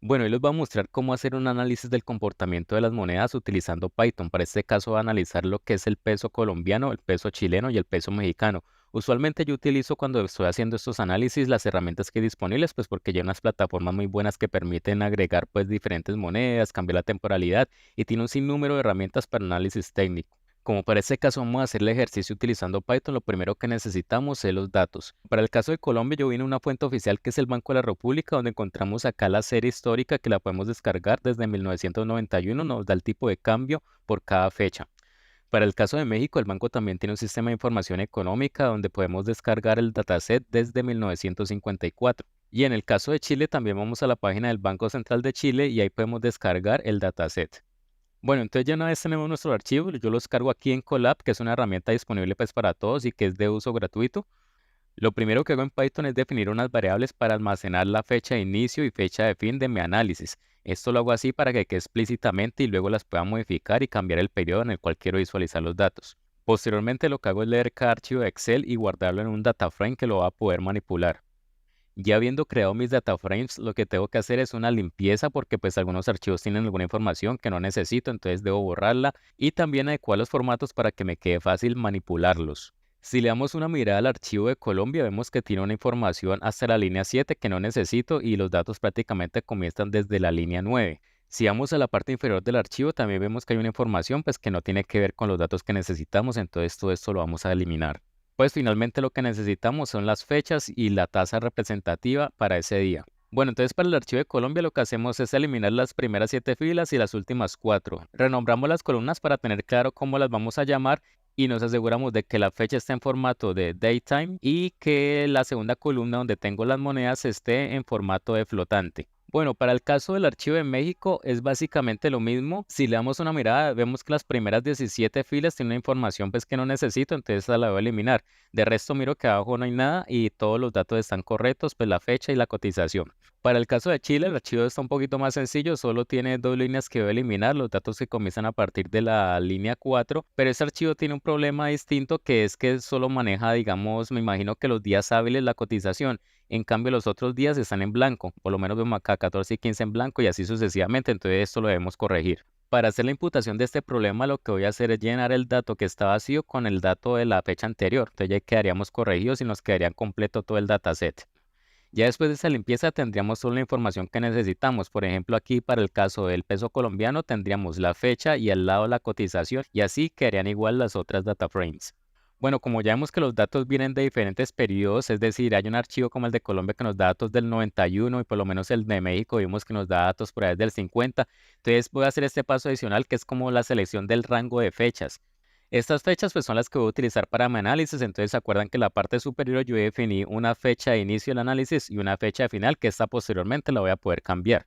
Bueno, hoy les voy a mostrar cómo hacer un análisis del comportamiento de las monedas utilizando Python. Para este caso, voy a analizar lo que es el peso colombiano, el peso chileno y el peso mexicano. Usualmente yo utilizo cuando estoy haciendo estos análisis las herramientas que hay disponibles, pues porque hay unas plataformas muy buenas que permiten agregar pues diferentes monedas, cambiar la temporalidad y tiene un sinnúmero de herramientas para análisis técnico. Como para este caso vamos a hacer el ejercicio utilizando Python, lo primero que necesitamos es los datos. Para el caso de Colombia, yo vine a una fuente oficial que es el Banco de la República, donde encontramos acá la serie histórica que la podemos descargar desde 1991, nos da el tipo de cambio por cada fecha. Para el caso de México, el banco también tiene un sistema de información económica donde podemos descargar el dataset desde 1954. Y en el caso de Chile, también vamos a la página del Banco Central de Chile y ahí podemos descargar el dataset. Bueno, entonces ya una vez tenemos nuestro archivo, yo los cargo aquí en Colab, que es una herramienta disponible pues para todos y que es de uso gratuito. Lo primero que hago en Python es definir unas variables para almacenar la fecha de inicio y fecha de fin de mi análisis. Esto lo hago así para que quede explícitamente y luego las pueda modificar y cambiar el periodo en el cual quiero visualizar los datos. Posteriormente lo que hago es leer cada archivo de Excel y guardarlo en un data frame que lo va a poder manipular. Ya habiendo creado mis data frames, lo que tengo que hacer es una limpieza porque pues algunos archivos tienen alguna información que no necesito, entonces debo borrarla y también adecuar los formatos para que me quede fácil manipularlos. Si le damos una mirada al archivo de Colombia, vemos que tiene una información hasta la línea 7 que no necesito y los datos prácticamente comienzan desde la línea 9. Si vamos a la parte inferior del archivo, también vemos que hay una información pues que no tiene que ver con los datos que necesitamos, entonces todo esto lo vamos a eliminar. Pues finalmente lo que necesitamos son las fechas y la tasa representativa para ese día. Bueno, entonces para el archivo de Colombia lo que hacemos es eliminar las primeras 7 filas y las últimas 4. Renombramos las columnas para tener claro cómo las vamos a llamar y nos aseguramos de que la fecha esté en formato de datetime y que la segunda columna donde tengo las monedas esté en formato de flotante. Bueno, para el caso del archivo de México es básicamente lo mismo. Si le damos una mirada, vemos que las primeras 17 filas tienen una información pues que no necesito, entonces esa la voy a eliminar. De resto miro que abajo no hay nada y todos los datos están correctos, pues la fecha y la cotización. Para el caso de Chile, el archivo está un poquito más sencillo, solo tiene dos líneas que voy a eliminar, los datos que comienzan a partir de la línea 4, pero este archivo tiene un problema distinto que es que solo maneja, digamos, me imagino que los días hábiles la cotización. En cambio, los otros días están en blanco, por lo menos vemos acá 14 y 15 en blanco y así sucesivamente, entonces esto lo debemos corregir. Para hacer la imputación de este problema, lo que voy a hacer es llenar el dato que está vacío con el dato de la fecha anterior. Entonces ya quedaríamos corregidos y nos quedaría completo todo el dataset. Ya después de esa limpieza tendríamos solo la información que necesitamos. Por ejemplo, aquí para el caso del peso colombiano tendríamos la fecha y al lado la cotización y así quedarían igual las otras data frames. Bueno, como ya vemos que los datos vienen de diferentes periodos, es decir, hay un archivo como el de Colombia que nos da datos del 91 y por lo menos el de México vimos que nos da datos por ahí del 50. Entonces voy a hacer este paso adicional que es como la selección del rango de fechas. Estas fechas pues son las que voy a utilizar para mi análisis, entonces se acuerdan que en la parte superior yo definí una fecha de inicio del análisis y una fecha de final que esta posteriormente la voy a poder cambiar.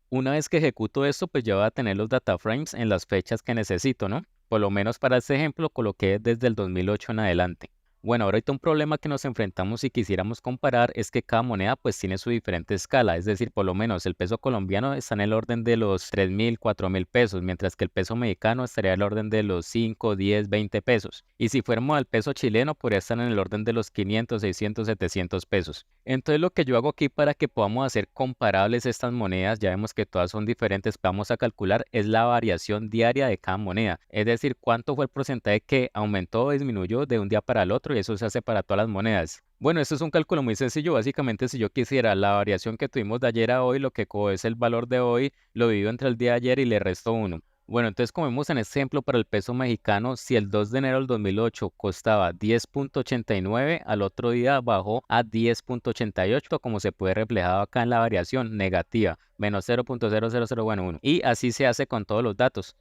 Una vez que ejecuto esto, pues ya voy a tener los data frames en las fechas que necesito, ¿no? Por lo menos para este ejemplo coloqué desde el 2008 en adelante. Bueno, ahorita un problema que nos enfrentamos si quisiéramos comparar es que cada moneda pues tiene su diferente escala, es decir, por lo menos el peso colombiano está en el orden de los 3.000, 4.000 pesos, mientras que el peso mexicano estaría en el orden de los 5, 10, 20 pesos. Y si fuéramos al peso chileno, podría estar en el orden de los 500, 600, 700 pesos. Entonces lo que yo hago aquí para que podamos hacer comparables estas monedas, ya vemos que todas son diferentes, vamos a calcular es la variación diaria de cada moneda, es decir, cuánto fue el porcentaje que aumentó o disminuyó de un día para el otro y eso se hace para todas las monedas. Bueno, esto es un cálculo muy sencillo, básicamente si yo quisiera la variación que tuvimos de ayer a hoy, lo que es el valor de hoy, lo divido entre el día de ayer y le resto 1. Bueno, entonces como vemos en este ejemplo para el peso mexicano, si el 2 de enero del 2008 costaba 10.89, al otro día bajó a 10.88, como se puede reflejado acá en la variación negativa, menos 0.0001. Y así se hace con todos los datos.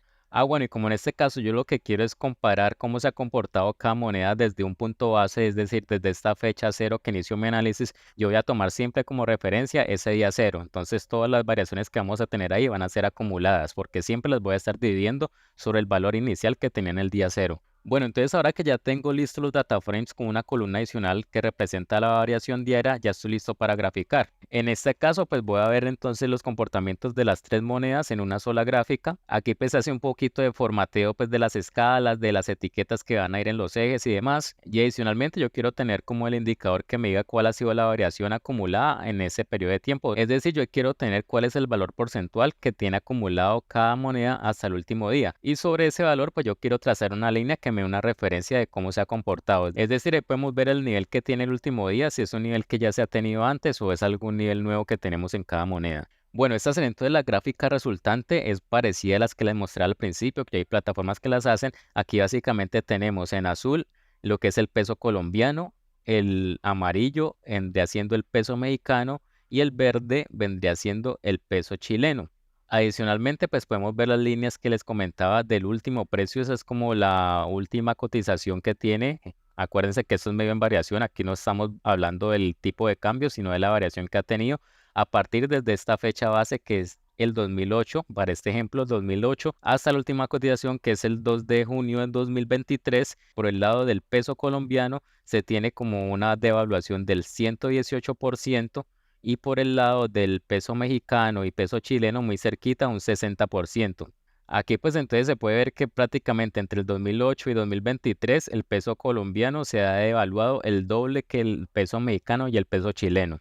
Bueno, y como en este caso yo lo que quiero es comparar cómo se ha comportado cada moneda desde un punto base, es decir, desde esta fecha cero que inició mi análisis, yo voy a tomar siempre como referencia ese día cero. Entonces todas las variaciones que vamos a tener ahí van a ser acumuladas porque siempre las voy a estar dividiendo sobre el valor inicial que tenía en el día cero. Bueno, entonces ahora que ya tengo listos los data frames con una columna adicional que representa la variación diaria, ya estoy listo para graficar. En este caso, pues voy a ver entonces los comportamientos de las tres monedas en una sola gráfica. Aquí pues hace un poquito de formateo pues de las escalas, de las etiquetas que van a ir en los ejes y demás. Y adicionalmente yo quiero tener como el indicador que me diga cuál ha sido la variación acumulada en ese periodo de tiempo. Es decir, yo quiero tener cuál es el valor porcentual que tiene acumulado cada moneda hasta el último día. Y sobre ese valor, pues yo quiero trazar una línea que me dé una referencia de cómo se ha comportado. Es decir, ahí podemos ver el nivel que tiene el último día, si es un nivel que ya se ha tenido antes o es algún nivel nuevo que tenemos en cada moneda. Bueno, esta sería entonces la gráfica resultante, es parecida a las que les mostré al principio, que hay plataformas que las hacen. Aquí básicamente tenemos en azul lo que es el peso colombiano, el amarillo vendría siendo el peso mexicano y el verde vendría siendo el peso chileno. Adicionalmente, pues podemos ver las líneas que les comentaba del último precio. Esa es como la última cotización que tiene. Acuérdense que esto es medio en variación. Aquí no estamos hablando del tipo de cambio, sino de la variación que ha tenido a partir desde esta fecha base que es el 2008, para este ejemplo, 2008, hasta la última cotización que es el 2 de junio del 2023. Por el lado del peso colombiano se tiene como una devaluación del 118% y por el lado del peso mexicano y peso chileno muy cerquita, un 60%. Aquí pues entonces se puede ver que prácticamente entre el 2008 y 2023 el peso colombiano se ha devaluado el doble que el peso mexicano y el peso chileno.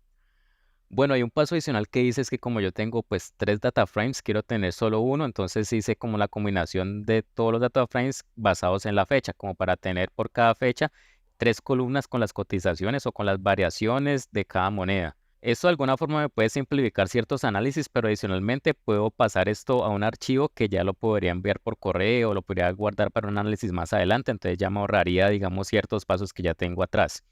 Bueno, hay un paso adicional que dice es que como yo tengo pues tres data frames, quiero tener solo uno, entonces hice como la combinación de todos los data frames basados en la fecha, como para tener por cada fecha tres columnas con las cotizaciones o con las variaciones de cada moneda. Esto de alguna forma me puede simplificar ciertos análisis, pero adicionalmente puedo pasar esto a un archivo que ya lo podría enviar por correo o lo podría guardar para un análisis más adelante, entonces ya me ahorraría, digamos, ciertos pasos que ya tengo atrás.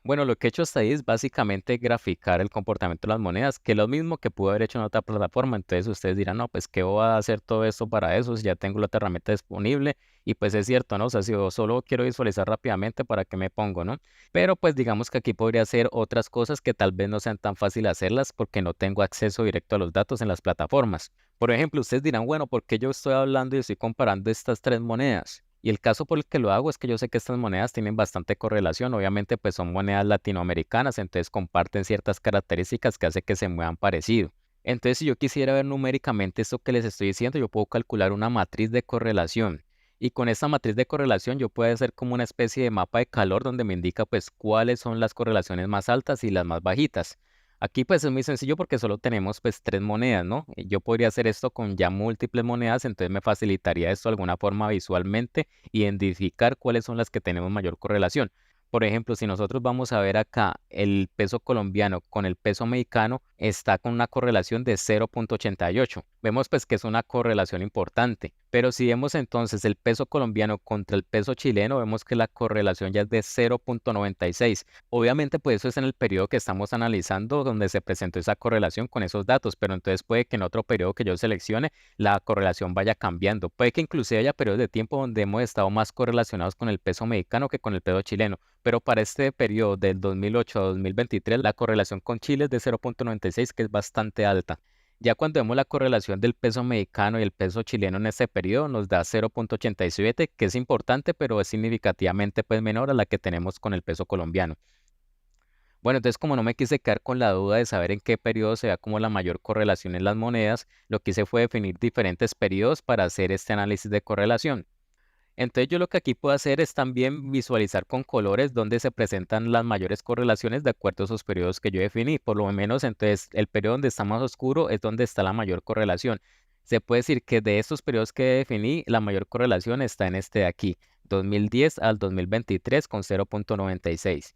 Bueno, lo que he hecho hasta ahí es básicamente graficar el comportamiento de las monedas, que es lo mismo que pude haber hecho en otra plataforma. Entonces ustedes dirán, no, pues ¿qué voy a hacer todo esto para eso si ya tengo la otra herramienta disponible? Y pues es cierto, ¿no? O sea, si yo solo quiero visualizar rápidamente, ¿para qué me pongo, no? Pero pues digamos que aquí podría hacer otras cosas que tal vez no sean tan fácil hacerlas porque no tengo acceso directo a los datos en las plataformas. Por ejemplo, ustedes dirán, bueno, ¿por qué yo estoy hablando y estoy comparando estas tres monedas? Y el caso por el que lo hago es que yo sé que estas monedas tienen bastante correlación. Obviamente, pues son monedas latinoamericanas, entonces comparten ciertas características que hace que se muevan parecido. Entonces, si yo quisiera ver numéricamente esto que les estoy diciendo, yo puedo calcular una matriz de correlación. Y con esta matriz de correlación yo puedo hacer como una especie de mapa de calor donde me indica pues cuáles son las correlaciones más altas y las más bajitas. Aquí pues es muy sencillo porque solo tenemos pues tres monedas, ¿no? Yo podría hacer esto con ya múltiples monedas, entonces me facilitaría esto de alguna forma visualmente identificar cuáles son las que tenemos mayor correlación. Por ejemplo, si nosotros vamos a ver acá el peso colombiano con el peso mexicano, está con una correlación de 0,88. Vemos pues que es una correlación importante. Pero si vemos entonces el peso colombiano contra el peso chileno, vemos que la correlación ya es de 0,96. Obviamente, pues eso es en el periodo que estamos analizando donde se presentó esa correlación con esos datos, pero entonces puede que en otro periodo que yo seleccione la correlación vaya cambiando. Puede que inclusive haya periodos de tiempo donde hemos estado más correlacionados con el peso mexicano que con el peso chileno, pero para este periodo del 2008 a 2023 la correlación con Chile es de 0,96, que es bastante alta. Ya cuando vemos la correlación del peso mexicano y el peso chileno en este periodo nos da 0,87, que es importante, pero es significativamente pues menor a la que tenemos con el peso colombiano. Bueno, entonces como no me quise quedar con la duda de saber en qué periodo se da como la mayor correlación en las monedas, lo que hice fue definir diferentes periodos para hacer este análisis de correlación. Entonces yo lo que aquí puedo hacer es también visualizar con colores donde se presentan las mayores correlaciones de acuerdo a esos periodos que yo definí. Por lo menos entonces el periodo donde está más oscuro es donde está la mayor correlación. Se puede decir que de estos periodos que definí, la mayor correlación está en este de aquí, 2010 al 2023 con 0,96.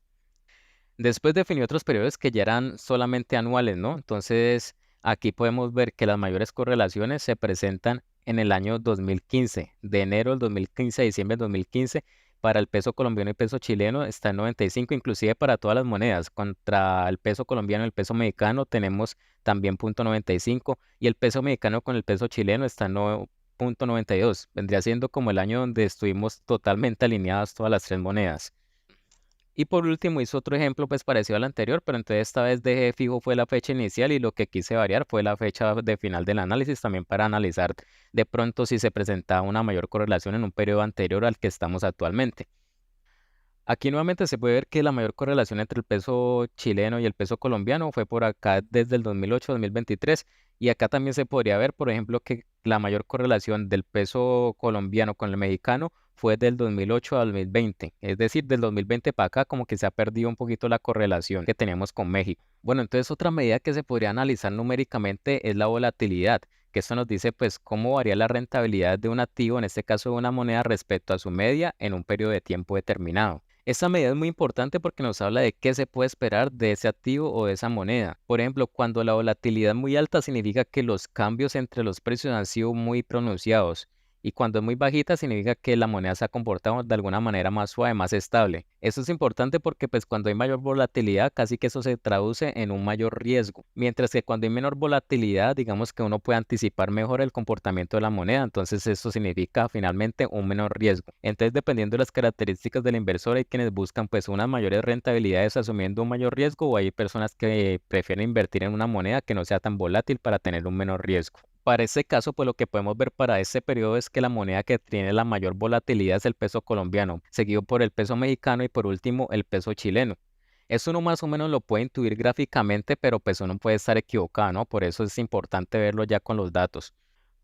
Después definí otros periodos que ya eran solamente anuales, ¿no? Entonces, aquí podemos ver que las mayores correlaciones se presentan en el año 2015, de enero del 2015 a diciembre del 2015. Para el peso colombiano y peso chileno está en 95, inclusive para todas las monedas. Contra el peso colombiano y el peso mexicano tenemos también punto 95 y el peso mexicano con el peso chileno está en punto 92. Vendría siendo como el año donde estuvimos totalmente alineadas todas las tres monedas. Y por último hizo otro ejemplo pues parecido al anterior, pero entonces esta vez dejé fijo fue la fecha inicial y lo que quise variar fue la fecha de final del análisis también para analizar de pronto si se presentaba una mayor correlación en un periodo anterior al que estamos actualmente. Aquí nuevamente se puede ver que la mayor correlación entre el peso chileno y el peso colombiano fue por acá desde el 2008-2023 y acá también se podría ver, por ejemplo, que la mayor correlación del peso colombiano con el mexicano fue del 2008 a 2020, es decir, del 2020 para acá como que se ha perdido un poquito la correlación que teníamos con México. Bueno, entonces otra medida que se podría analizar numéricamente es la volatilidad, que esto nos dice pues cómo varía la rentabilidad de un activo, en este caso de una moneda, respecto a su media en un periodo de tiempo determinado. Esta medida es muy importante porque nos habla de qué se puede esperar de ese activo o de esa moneda. Por ejemplo, cuando la volatilidad es muy alta significa que los cambios entre los precios han sido muy pronunciados. Y cuando es muy bajita significa que la moneda se ha comportado de alguna manera más suave, más estable. Eso es importante porque pues cuando hay mayor volatilidad casi que eso se traduce en un mayor riesgo. Mientras que cuando hay menor volatilidad digamos que uno puede anticipar mejor el comportamiento de la moneda. Entonces eso significa finalmente un menor riesgo. Entonces dependiendo de las características del inversor hay quienes buscan pues unas mayores rentabilidades asumiendo un mayor riesgo o hay personas que prefieren invertir en una moneda que no sea tan volátil para tener un menor riesgo. Para este caso, pues lo que podemos ver para este periodo es que la moneda que tiene la mayor volatilidad es el peso colombiano, seguido por el peso mexicano y por último el peso chileno. Eso uno más o menos lo puede intuir gráficamente, pero pues uno puede estar equivocado, ¿no? Por eso es importante verlo ya con los datos.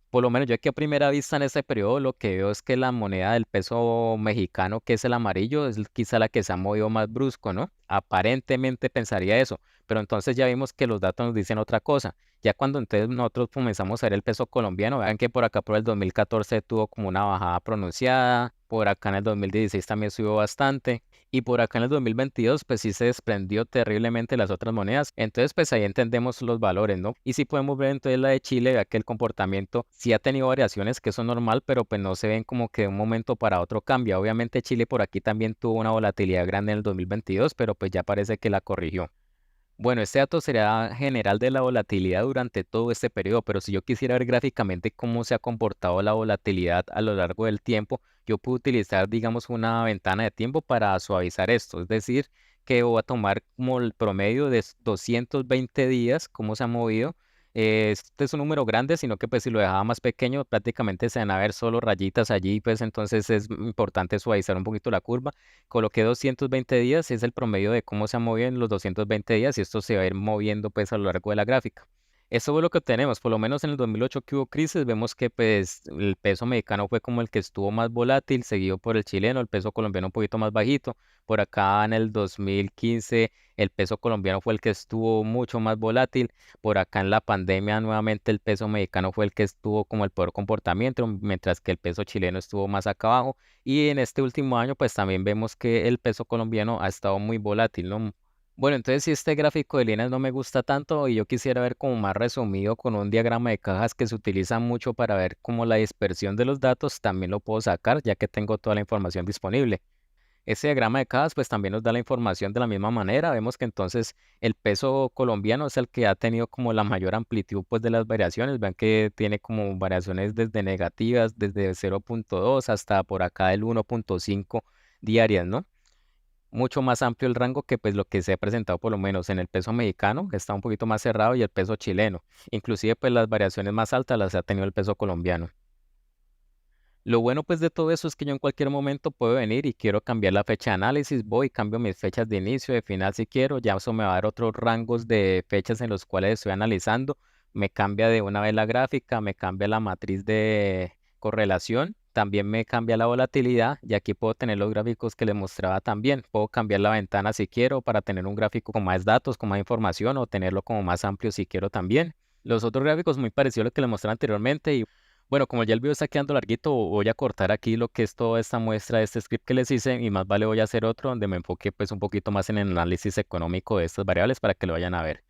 Por lo menos yo aquí a primera vista en este periodo lo que veo es que la moneda del peso mexicano, que es el amarillo, es quizá la que se ha movido más brusco, ¿no? Aparentemente pensaría eso, pero entonces ya vimos que los datos nos dicen otra cosa. Ya cuando entonces nosotros comenzamos a ver el peso colombiano, vean que por acá por el 2014 tuvo como una bajada pronunciada, por acá en el 2016 también subió bastante. Y por acá en el 2022, pues sí se desprendió terriblemente las otras monedas. Entonces, pues ahí entendemos los valores, ¿no? Y si podemos ver entonces la de Chile, vea que el comportamiento sí ha tenido variaciones, que eso es normal, pero pues no se ven como que de un momento para otro cambia. Obviamente Chile por aquí también tuvo una volatilidad grande en el 2022, pero pues ya parece que la corrigió. Bueno, este dato será general de la volatilidad durante todo este periodo, pero si yo quisiera ver gráficamente cómo se ha comportado la volatilidad a lo largo del tiempo, yo puedo utilizar, digamos, una ventana de tiempo para suavizar esto. Es decir, que voy a tomar como el promedio de 220 días, cómo se ha movido. Este es un número grande, sino que pues si lo dejaba más pequeño, prácticamente se van a ver solo rayitas allí, pues entonces es importante suavizar un poquito la curva. Coloqué 220 días, es el promedio de cómo se ha movido en los 220 días y esto se va a ir moviendo pues a lo largo de la gráfica. Eso es lo que tenemos, por lo menos en el 2008 que hubo crisis, vemos que pues el peso mexicano fue como el que estuvo más volátil, seguido por el chileno, el peso colombiano un poquito más bajito. Por acá en el 2015 el peso colombiano fue el que estuvo mucho más volátil. Por acá en la pandemia nuevamente el peso mexicano fue el que estuvo como el peor comportamiento, mientras que el peso chileno estuvo más acá abajo. Y en este último año, pues también vemos que el peso colombiano ha estado muy volátil, ¿no? Bueno, entonces si este gráfico de líneas no me gusta tanto y yo quisiera ver como más resumido con un diagrama de cajas que se utiliza mucho para ver como la dispersión de los datos, también lo puedo sacar ya que tengo toda la información disponible. Ese diagrama de cajas pues también nos da la información de la misma manera. Vemos que entonces el peso colombiano es el que ha tenido como la mayor amplitud pues de las variaciones. Vean que tiene como variaciones desde negativas, desde 0,2 hasta por acá el 1,5 diarias, ¿no? Mucho más amplio el rango que pues lo que se ha presentado por lo menos en el peso mexicano, que está un poquito más cerrado, y el peso chileno. Inclusive pues las variaciones más altas las ha tenido el peso colombiano. Lo bueno pues de todo eso es que yo en cualquier momento puedo venir y quiero cambiar la fecha de análisis, voy y cambio mis fechas de inicio, de final si quiero, ya eso me va a dar otros rangos de fechas en los cuales estoy analizando, me cambia de una vez la gráfica, me cambia la matriz de correlación, también me cambia la volatilidad y aquí puedo tener los gráficos que les mostraba también, puedo cambiar la ventana si quiero para tener un gráfico con más datos, con más información o tenerlo como más amplio si quiero también. Los otros gráficos muy parecidos a los que les mostré anteriormente y bueno, como ya el video está quedando larguito, voy a cortar aquí lo que es toda esta muestra de este script que les hice y más vale voy a hacer otro donde me enfoque pues un poquito más en el análisis económico de estas variables para que lo vayan a ver.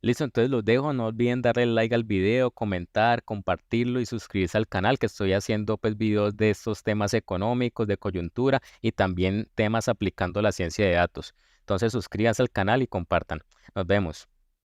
Listo, entonces los dejo, no olviden darle like al video, comentar, compartirlo y suscribirse al canal que estoy haciendo pues videos de estos temas económicos, de coyuntura y también temas aplicando la ciencia de datos. Entonces suscríbanse al canal y compartan. Nos vemos.